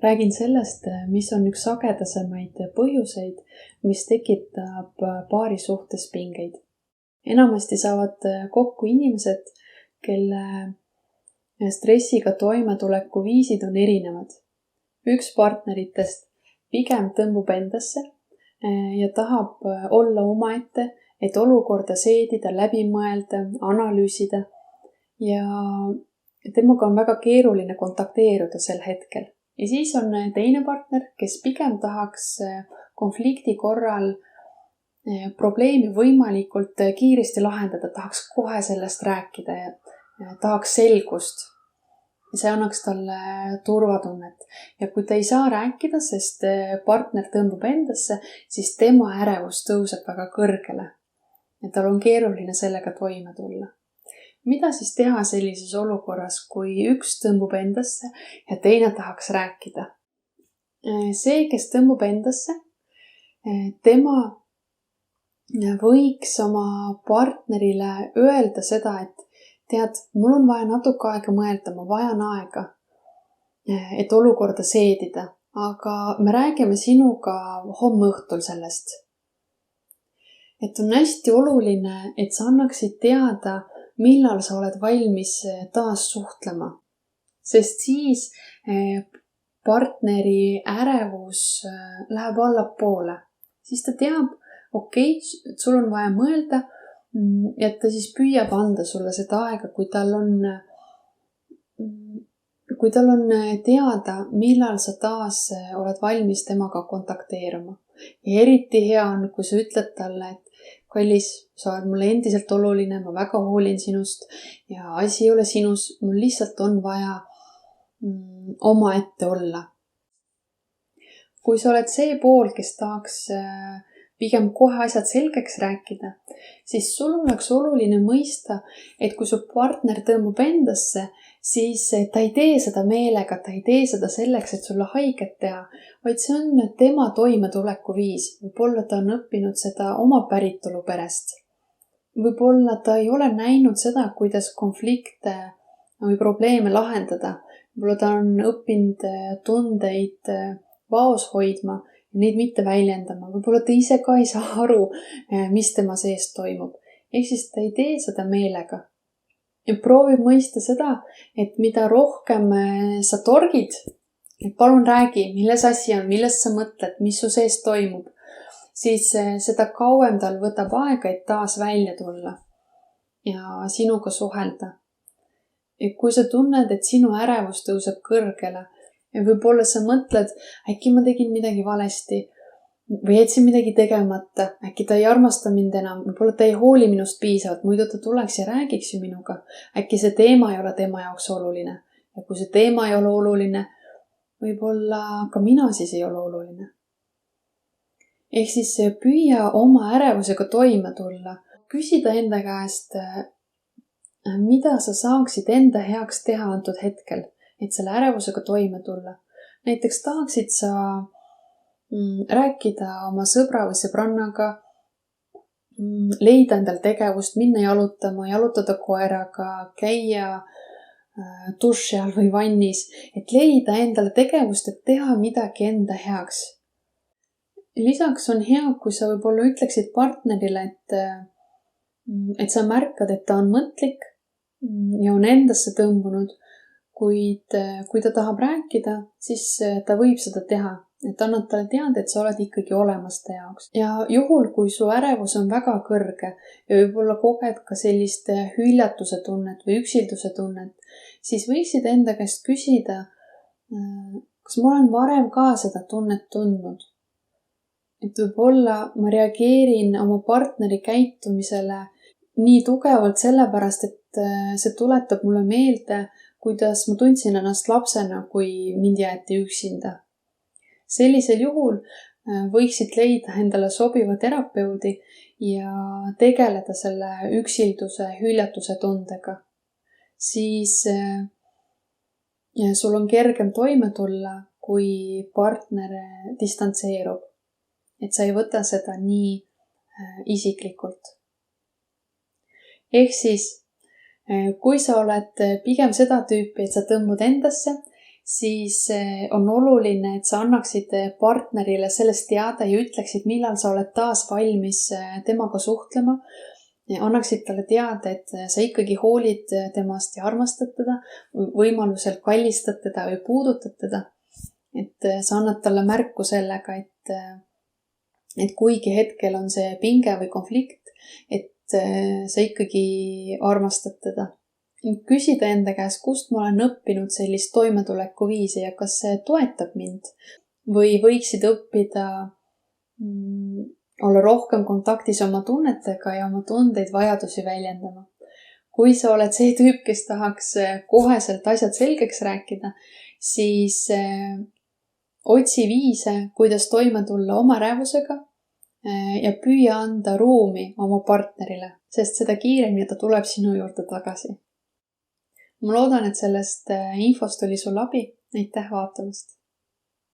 Räägin sellest, mis on üks sagedasemaid põhjuseid, mis tekitab paari suhtes pingeid. Enamasti saavad kokku inimesed, kelle stressiga toimetuleku viisid on erinevad. Üks partneritest pigem tõmbub endasse ja tahab olla omaette, et olukorda seedida, läbi mõelda, analüüsida ja temaga on väga keeruline kontakteeruda sel hetkel. Ja siis on teine partner, kes pigem tahaks konflikti korral probleemi võimalikult kiiresti lahendada, tahaks kohe sellest rääkida ja tahaks selgust. Ja see annaks talle turvatunnet. Ja kui ta ei saa rääkida, sest partner tõmbub endasse, siis tema ärevus tõuseb väga kõrgele. Ja tal on keeruline sellega toime tulla. Mida siis teha sellises olukorras, kui üks tõmbub endasse ja teine tahaks rääkida? See, kes tõmbub endasse, tema võiks oma partnerile öelda seda, et tead, mul on vaja natuke aega mõelda, ma vajan aega, et olukorda seedida, aga me räägime sinuga homme õhtul sellest. Et on hästi oluline, et sa annaksid teada, millal sa oled valmis taas suhtlema. Sest siis partneri ärevus läheb allapoole. Siis ta teab, okei, et sul on vaja mõelda, et ta siis püüab anda sulle seda aega, kui tal on teada, millal sa taas oled valmis temaga kontakteeruma. Ja eriti hea on, kui sa ütled talle, et kallis, sa oled mulle endiselt oluline, ma väga hoolin sinust ja asi ei ole sinus, mul lihtsalt on vaja omaette olla. Kui sa oled see pool, kes tahaks pigem kohe asjad selgeks rääkida, siis sul oleks oluline mõista, et kui su partner tõmbub endasse, siis ta ei tee seda meelega, ta ei tee seda selleks, et sulle haiget teha, vaid see on tema toimetuleku viis. Võib-olla ta on õppinud seda oma päritolu perest. Võib-olla ta ei ole näinud seda, kuidas konflikte või probleeme lahendada. Võib-olla ta on õppinud tundeid vaos hoidma ja neid mitte väljendama. Võib-olla ta ise ka ei saa aru, mis tema sees toimub. Ehk siis ta ei tee seda meelega. Ja proovi mõista seda, et mida rohkem sa torgid, et palun räägi, milles asi on, millest sa mõtled, mis su sees toimub, siis seda kauem tal võtab aega, et taas välja tulla ja sinuga suhelda. Ja kui sa tunned, et sinu ärevus tõuseb kõrgele ja võib-olla sa mõtled, äkki ma tegin midagi valesti või jätsin midagi tegemata, äkki ta ei armasta mind enam, võib-olla ta ei hooli minust piisavalt, muidu ta tuleks ja räägiks ju minuga. Äkki see teema ei ole tema jaoks oluline. Ja kui see teema ei ole oluline, võib-olla ka mina siis ei ole oluline. Ehk siis püüa oma ärevusega toime tulla. Küsida enda käest, mida sa saaksid enda heaks teha antud hetkel, et selle ärevusega toime tulla. Näiteks tahaksid sa rääkida oma sõbra või sõbrannaga, leida endal tegevust, minna jalutama, jalutada koeraga, käia duši all või vannis, et leida endale tegevust, et teha midagi enda heaks. Lisaks on hea, kui sa võib-olla ütleksid partnerile, et sa märkad, et ta on mõtlik ja on endasse tõmbunud, kuid kui ta tahab rääkida, siis ta võib seda teha. Et annad talle teada, et sa oled ikkagi olemas ta jaoks. Ja juhul, kui su ärevus on väga kõrge ja võib-olla koged ka sellist hüljatuse tunnet või üksilduse tunnet, siis võiksid enda käest küsida, kas ma olen varem ka seda tunnet tundnud. Et võib-olla ma reageerin oma partneri käitumisele nii tugevalt sellepärast, et see tuletab mulle meelde, kuidas ma tundsin ennast lapsena, kui mind jäeti üksinda. Sellisel juhul võiksid leida endale sobiva terapeudi ja tegeleda selle üksilduse, hüljatuse tundega. Siis sul on kergem toime tulla, kui partner distantseerub. Et sa ei võta seda nii isiklikult. Ehk siis, kui sa oled pigem seda tüüpi, et sa tõmbud endasse, siis on oluline, et sa annaksid partnerile sellest teada ja ütleksid, millal sa oled taas valmis temaga suhtlema. Annaksid talle teada, et sa ikkagi hoolid temast ja armastad teda, võimalusel kallistad teda või puudutad teda. Et sa annad talle märku sellega, et kuigi hetkel on see pinge või konflikt, et sa ikkagi armastad teda. Küsida enda käest, kust ma olen õppinud sellist toimetulekuviisi ja kas see toetab mind või võiksid õppida olla rohkem kontaktis oma tunnetega ja oma tundeid, vajadusi väljendama. Kui sa oled see tüüp, kes tahaks koheselt asjad selgeks rääkida, siis otsi viise, kuidas toime tulla oma räävusega ja püüa anda ruumi oma partnerile, sest seda kiiremini ta tuleb sinu juurde tagasi. Ma loodan, et sellest infost oli sul abi. Aitäh vaatamast!